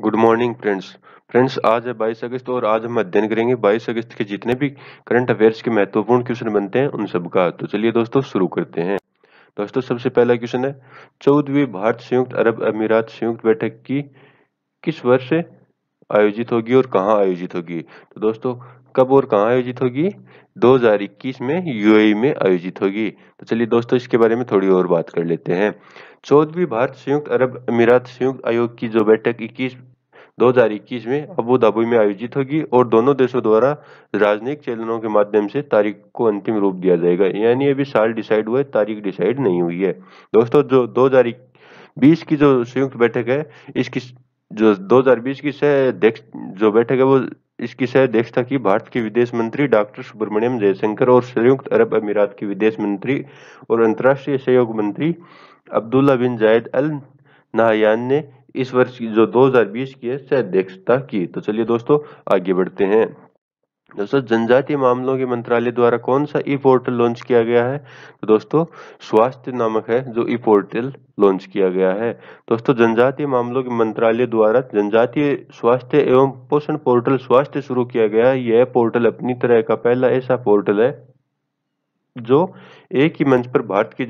Good morning friends आज है 22 अगस्त और आज हम अध्ययन करेंगे 22 अगस्त के जितने भी करंट अफेयर्स के महत्वपूर्ण क्वेश्चन बनते हैं उन सब का। तो चलिए दोस्तों शुरू करते हैं। दोस्तों सबसे पहला क्वेश्चन है 14वीं भारत संयुक्त अरब अमीरात संयुक्त बैठक की किस वर्ष आयोजित होगी और कहाँ आयोजित होगी। तो दोस्तों कब और कहाँ आयोजित होगी? 2021 में यूएई में आयोजित होगी। तो चलिए दोस्तों इसके बारे में थोड़ी और बात कर लेते हैं। 14वीं भारत संयुक्त अरब अमीरात संयुक्त आयोग की जो बैठक 2021 में अबू धाबी में आयोजित होगी और दोनों देशों द्वारा राजनयिक चैनलों के माध्यम से तारीख को अंतिम रूप दिया जाएगा। यानी अभी साल डिसाइड हुआ है, तारीख डिसाइड नहीं हुई है। दोस्तों जो 2020 की जो संयुक्त बैठक है, इसकी जो 2020 की जो बैठक है वो इसकी सह अध्यक्षता की भारत के विदेश मंत्री डॉक्टर सुब्रमण्यम जयशंकर और संयुक्त अरब अमीरात के विदेश मंत्री और अंतर्राष्ट्रीय सहयोग मंत्री अब्दुल्ला बिन जायद अल नाहयान ने इस वर्ष की जो 2020 की है सह अध्यक्षता की। तो चलिए दोस्तों आगे बढ़ते हैं। दोस्तों जनजातीय मामलों के मंत्रालय द्वारा कौन सा ई पोर्टल लॉन्च किया गया है? तो दोस्तों स्वास्थ्य नामक है जो ई पोर्टल लॉन्च किया गया है। दोस्तों जनजातीय मामलों के मंत्रालय द्वारा जनजातीय स्वास्थ्य एवं पोषण पोर्टल स्वास्थ्य शुरू किया गया है। यह पोर्टल अपनी तरह का पहला ऐसा पोर्टल है जो एक ही मंच पर भारत की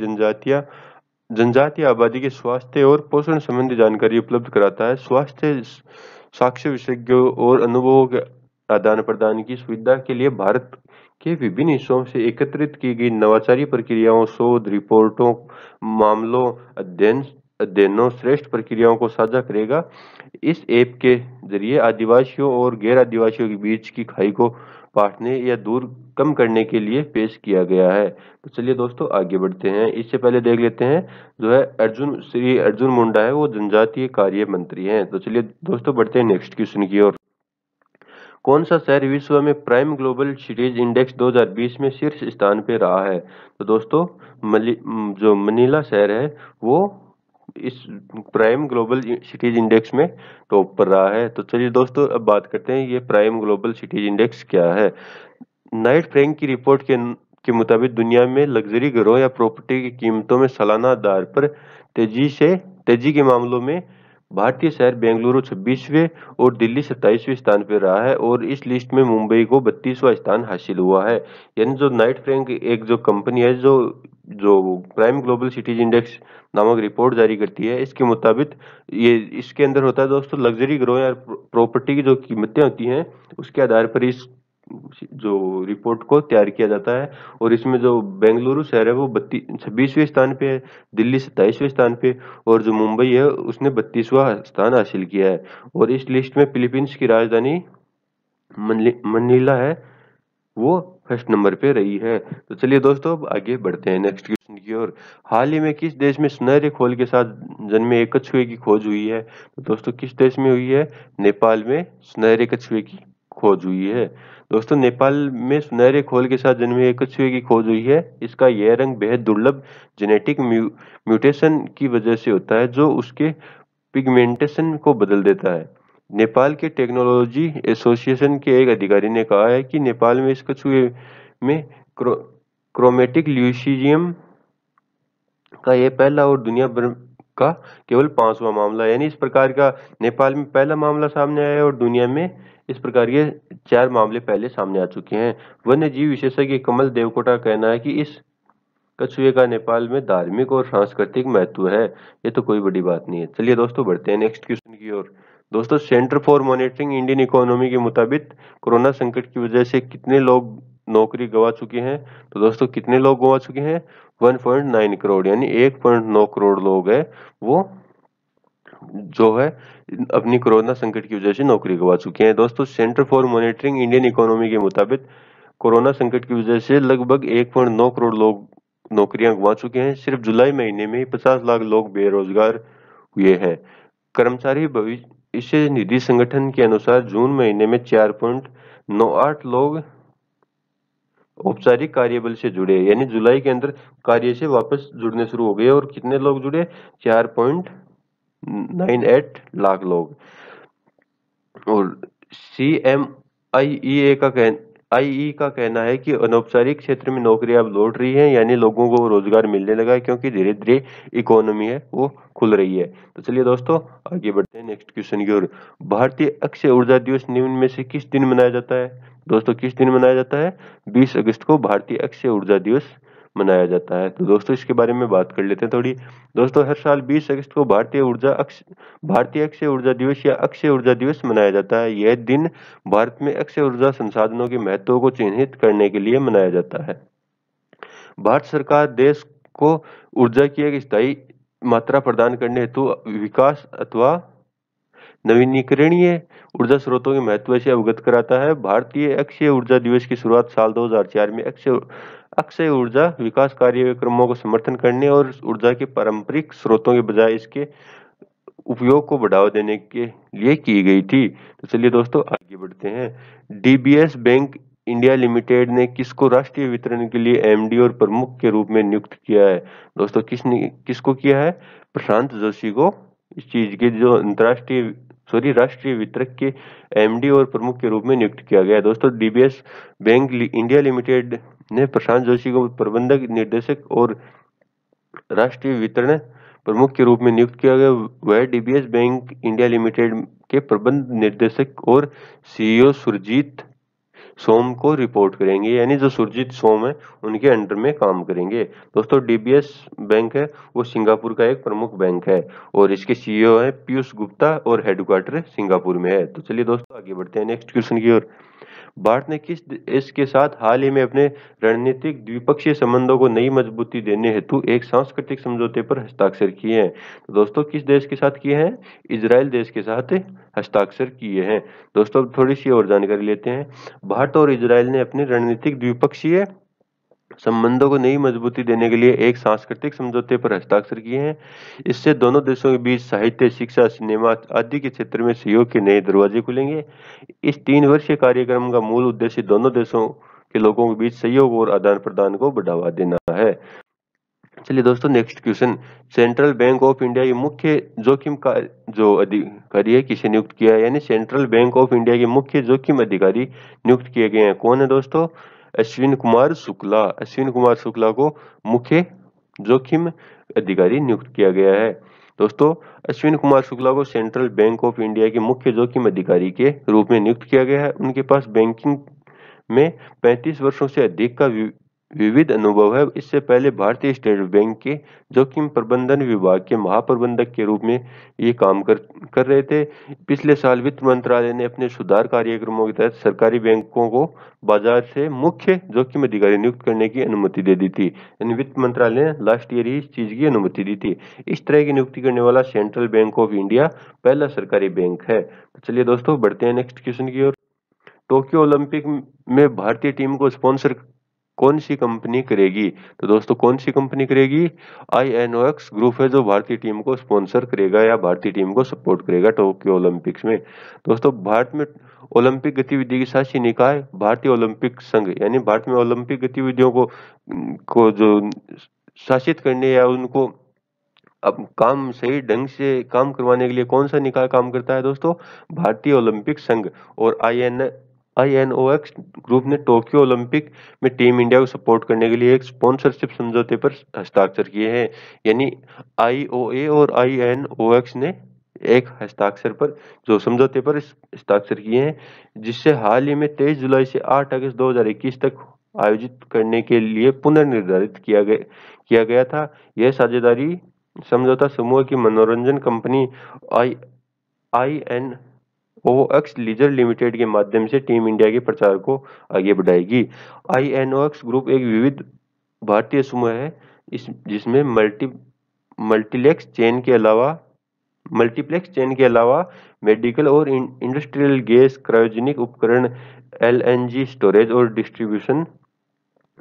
जनजातीय आबादी के स्वास्थ्य और पोषण संबंधी जानकारी उपलब्ध कराता है। स्वास्थ्य साक्ष्य विशेषज्ञों और अनुभवों के आदान प्रदान की सुविधा के लिए भारत के विभिन्न हिस्सों से एकत्रित की गई नवाचारी प्रक्रियाओं, शोध रिपोर्टों, मामलों, अध्ययनों, श्रेष्ठ प्रक्रियाओं को साझा करेगा। इस ऐप के जरिए आदिवासियों और गैर आदिवासियों के बीच की खाई को पाटने या दूर कम करने के लिए पेश किया गया है। तो चलिए दोस्तों आगे बढ़ते हैं। इससे पहले देख लेते हैं जो है श्री अर्जुन मुंडा है वो जनजातीय कार्य मंत्री हैं। तो चलिए दोस्तों बढ़ते हैं नेक्स्ट क्वेश्चन की ओर। कौन सा शहर विश्व में प्राइम ग्लोबल सिटीज इंडेक्स 2020 में शीर्ष स्थान पे रहा है? तो दोस्तों जो मनीला शहर है वो इस प्राइम ग्लोबल सिटीज इंडेक्स में टॉप पर रहा है। तो चलिए दोस्तों अब बात करते हैं ये प्राइम ग्लोबल सिटीज इंडेक्स क्या है। नाइट फ्रैंक की रिपोर्ट के मुताबिक दुनिया में लग्जरी घरों या प्रॉपर्टी की कीमतों में सालाना आधार पर तेजी के मामलों में भारतीय शहर बेंगलुरु 26वें और दिल्ली 27वें स्थान पर रहा है और इस लिस्ट में मुंबई को 32वां स्थान हासिल हुआ है। यानी जो नाइट फ्रैंक एक जो कंपनी है जो जो प्राइम ग्लोबल सिटीज इंडेक्स नामक रिपोर्ट जारी करती है, इसके मुताबिक ये इसके अंदर होता है दोस्तों लग्जरी घरों या प्रॉपर्टी की जो कीमतें होती हैं उसके आधार पर इस जो रिपोर्ट को तैयार किया जाता है। और इसमें जो बेंगलुरु शहर है वो 26वें स्थान पे है, दिल्ली 27वें स्थान पे और जो मुंबई है उसने 32वां स्थान हासिल किया है। और इस लिस्ट में फिलीपींस की राजधानी मनीला है वो फर्स्ट नंबर पे रही है। तो चलिए दोस्तों अब आगे बढ़ते हैं नेक्स्ट क्वेश्चन की ओर। हाल ही में किस देश में सुनहरे खोल के साथ जन्मे एक कछुए की खोज हुई है? तो दोस्तों किस देश में हुई है? नेपाल में सुनहरे कछुए की खोज हुई है। दोस्तों नेपाल में सुनहरे खोल के साथ जन्मे एक कछुए की खोज हुई है। इसका यह रंग बेहद दुर्लभ जेनेटिक म्यूटेशन की वजह से होता है जो उसके पिगमेंटेशन को बदल देता है। नेपाल के टेक्नोलॉजी एसोसिएशन के एक अधिकारी ने कहा है कि नेपाल में इस कछुए में क्रोमेटिक ल्यूसीडियम का यह पहला और दुनिया भर का केवल 5वां मामला है। यानी इस प्रकार का नेपाल में पहला मामला सामने आया है और दुनिया में इस प्रकार के 4 मामले पहले सामने आ चुके हैं। वन्य जीव विशेषज्ञ कमल देवकोटा का कहना है कि इस कछुए का नेपाल में धार्मिक और सांस्कृतिक महत्व है। ये तो कोई बड़ी बात नहीं है। चलिए दोस्तों बढ़ते हैं नेक्स्ट क्वेश्चन की ओर। दोस्तों centre for monitoring Indian economy के मुताबिक कोरोना संकट की वजह से कितने लोग नौकरी गंवा चुके हैं? तो दोस्तों कितने लोग गंवा चुके हैं? 1.9 करोड़ यानी 1.9 करोड़ लोग हैं वो जो है अपनी कोरोना संकट की वजह से नौकरी गंवा चुके हैं। दोस्तों centre for monitoring Indian economy के मुताबिक कोरोना संकट की वजह से लगभग 1.9 करोड़ लोग नौकरियां गंवा चुके हैं। सिर्फ जुलाई महीने में ही 50 लाख लोग बेरोजगार हुए हैं। कर्मचारी भविष्य निधि संगठन के अनुसार जून महीने में 4.98 लोग औपचारिक कार्यबल से जुड़े, यानी जुलाई के अंदर कार्य से वापस जुड़ने शुरू हो गए और कितने लोग जुड़े? 4.98 लाख लोग। और CMIEA का आईई का कहना है कि अनौपचारिक क्षेत्र में नौकरियां अब लौट रही हैं, यानी लोगों को रोजगार मिलने लगा है, क्योंकि धीरे धीरे इकोनॉमी है वो खुल रही है। तो चलिए दोस्तों आगे बढ़ते हैं नेक्स्ट क्वेश्चन की ओर। भारतीय अक्षय ऊर्जा दिवस निम्न में से किस दिन मनाया जाता है? दोस्तों किस दिन मनाया जाता है? 20 अगस्त को भारतीय अक्षय ऊर्जा दिवस मनाया जाता है। तो दोस्तों इसके बारे में बात कर लेते हैं थोड़ी। दोस्तों हर साल 20 अगस्त को भारतीय अक्षय ऊर्जा दिवस या अक्षय ऊर्जा दिवस मनाया जाता है। यह दिन भारत में अक्षय ऊर्जा संसाधनों के महत्व को चिन्हित करने के लिए मनाया जाता है। भारत सरकार देश को ऊर्जा की एक स्थायी मात्रा प्रदान करने हेतु विकास अथवा नवीनीकरणीय ऊर्जा स्रोतों के महत्व से अवगत कराता है। भारतीय अक्षय ऊर्जा दिवस की शुरुआत साल 2004 में अक्षय ऊर्जा विकास कार्यक्रमों को समर्थन करने और ऊर्जा के पारंपरिक स्रोतों के बजाय इसके उपयोग को बढ़ावा देने के लिए की गई थी। तो चलिए दोस्तों आगे बढ़ते हैं। डीबीएस बैंक इंडिया लिमिटेड ने किसको राष्ट्रीय वितरण के लिए एमडी और प्रमुख के रूप में नियुक्त किया है? दोस्तों किसको किया है? प्रशांत जोशी को इस चीज के जो राष्ट्रीय वितरक के एमडी और प्रमुख के रूप में नियुक्त किया गया है। दोस्तों डीबीएस बैंक इंडिया लिमिटेड ने प्रशांत जोशी को प्रबंधक निदेशक और राष्ट्रीय वितरण प्रमुख के रूप में नियुक्त किया गया। वह डीबीएस बैंक इंडिया लिमिटेड के प्रबंध निदेशक और सीईओ सुरजीत सोम को रिपोर्ट करेंगे, यानी जो सुरजीत सोम है उनके अंडर में काम करेंगे। दोस्तों डीबीएस बैंक है वो सिंगापुर का एक प्रमुख बैंक है और इसके सीईओ है पीयूष गुप्ता और हेडक्वार्टर सिंगापुर में है। तो चलिए दोस्तों आगे बढ़ते हैं नेक्स्ट क्वेश्चन की ओर। भारत ने किस देश के साथ हाल ही में अपने रणनीतिक द्विपक्षीय संबंधों को नई मजबूती देने हेतु एक सांस्कृतिक समझौते पर हस्ताक्षर किए हैं? तो दोस्तों किस देश के साथ किए हैं? इजराइल देश के साथ हस्ताक्षर किए हैं। दोस्तों थोड़ी सी और जानकारी लेते हैं। भारत और इजराइल ने अपने रणनीतिक द्विपक्षीय संबंधों को नई मजबूती देने के लिए एक सांस्कृतिक समझौते पर हस्ताक्षर किए हैं। इससे दोनों देशों के बीच साहित्य, शिक्षा, सिनेमा आदि के क्षेत्र में सहयोग के नए दरवाजे खुलेंगे। इस 3 वर्षीय कार्यक्रम का मूल उद्देश्य दोनों देशों के लोगों के बीच सहयोग और आदान प्रदान को बढ़ावा देना है। चलिए दोस्तों next question. Central bank of India के मुख्य जोखिम का जो अधिकारी है किसे नियुक्त किया है? यानी सेंट्रल बैंक ऑफ इंडिया के मुख्य जोखिम अधिकारी नियुक्त किए गए हैं। कौन है दोस्तों? अश्विन कुमार शुक्ला। अश्विन कुमार शुक्ला को मुख्य जोखिम अधिकारी नियुक्त किया गया है। दोस्तों अश्विन कुमार शुक्ला को सेंट्रल बैंक ऑफ इंडिया के मुख्य जोखिम अधिकारी के रूप में नियुक्त किया गया है। उनके पास बैंकिंग में 35 वर्षों से अधिक का विविध अनुभव है। इससे पहले भारतीय स्टेट बैंक के जोखिम प्रबंधन विभाग के महाप्रबंधक के रूप में ये काम कर रहे थे। पिछले साल वित्त मंत्रालय ने अपने सुधार कार्यक्रमों के तहत सरकारी बैंकों को बाजार से मुख्य जोखिम अधिकारी नियुक्त करने की अनुमति दे दी थी। यानी वित्त मंत्रालय ने लास्ट ईयर ही इस चीज की अनुमति दी थी। इस तरह की नियुक्ति करने वाला सेंट्रल बैंक ऑफ इंडिया पहला सरकारी बैंक है। तो चलिए दोस्तों बढ़ते हैं नेक्स्ट क्वेश्चन की ओर। टोक्यो ओलंपिक में भारतीय टीम को स्पॉन्सर कौन सी कंपनी करेगी? तो दोस्तों कौन सी कंपनी करेगी? आईएनओएक्स ग्रुप है जो भारतीय टीम को स्पॉन्सर करेगा या भारतीय टीम को सपोर्ट करेगा टोक्यो ओलंपिक्स में। दोस्तों भारत में ओलंपिक गतिविधि की शासी निकाय भारतीय ओलंपिक संघ, यानी भारत में ओलंपिक गतिविधियों को जो शासित करने या उनको अब काम सही ढंग से काम करवाने के लिए कौन सा निकाय काम करता है? दोस्तों भारतीय ओलंपिक संघ। और आईएनओएक्स ग्रुप ने टोक्यो ओलंपिक में टीम इंडिया को सपोर्ट करने के लिए एक स्पॉन्सरशिप समझौते पर हस्ताक्षर किए हैं। यानी आईओए और आईएनओएक्स ने एक हस्ताक्षर पर जो समझौते पर हस्ताक्षर किए हैं, जिससे हाल ही में 23 जुलाई से 8 अगस्त 2021 तक आयोजित करने के लिए पुनर्निर्धारित किया गया था। यह साझेदारी समझौता समूह की मनोरंजन कंपनी आईएनओएक्स लीजर लिमिटेड के माध्यम से टीम इंडिया के प्रचार को आगे बढ़ाएगी। आईएनओएक्स ग्रुप एक विविध भारतीय समूह है जिसमें मल्टीप्लेक्स चेन के अलावा मेडिकल और इंडस्ट्रियल गैस, क्रायोजेनिक उपकरण, एलएनजी स्टोरेज और डिस्ट्रीब्यूशन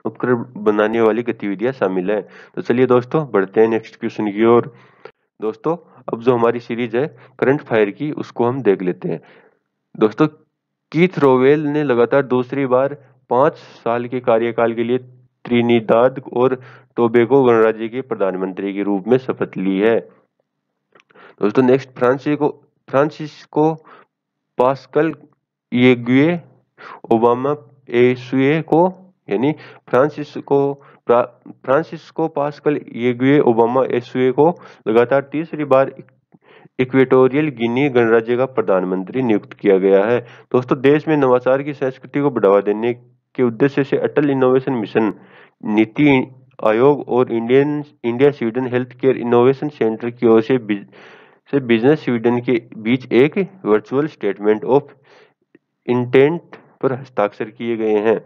उपकरण बनाने वाली गतिविधियां शामिल है। तो चलिए दोस्तों बढ़ते हैं नेक्स्ट क्वेश्चन की ओर। दोस्तों अब जो हमारी सीरीज है करंट फायर की उसको हम देख लेते हैं। दोस्तों कीथ रोवेल ने लगातार दूसरी बार 5 साल के कार्यकाल के लिए त्रिनिदाद और टोबैगो गणराज्य के प्रधानमंत्री के रूप में शपथ ली है। दोस्तों नेक्स्ट फ्रांसिस्को पास्कल येगुए ओबामा एसुएको यानी फ्रांसिस्को पास्कल येगुए ओबामा एसुए को लगातार तीसरी बार इक्वेटोरियल गिनी गणराज्य का प्रधानमंत्री नियुक्त किया गया है। दोस्तों, देश में नवाचार की संस्कृति को बढ़ावा देने के उद्देश्य से अटल इनोवेशन मिशन, नीति आयोग और India Sweden health care innovation centre की ओर से बिजनेस स्वीडन के बीच एक वर्चुअल स्टेटमेंट ऑफ इंटेंट पर हस्ताक्षर किए गए हैं।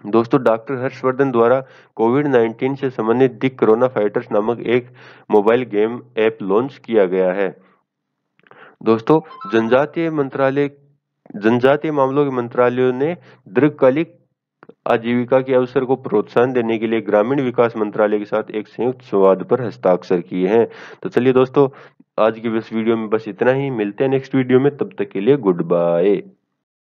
दोस्तों, डॉक्टर हर्षवर्धन द्वारा कोविड-19 से संबंधित दी कोरोना फाइटर्स नामक एक मोबाइल गेम ऐप लॉन्च किया गया है। दोस्तों, जनजातीय मामलों के मंत्रालय ने दीर्घकालिक आजीविका के अवसर को प्रोत्साहन देने के लिए ग्रामीण विकास मंत्रालय के साथ एक संयुक्त संवाद पर हस्ताक्षर किए हैं। तो चलिए दोस्तों, आज की इस वीडियो में बस इतना ही। मिलते हैं नेक्स्ट वीडियो में, तब तक के लिए गुड बाय।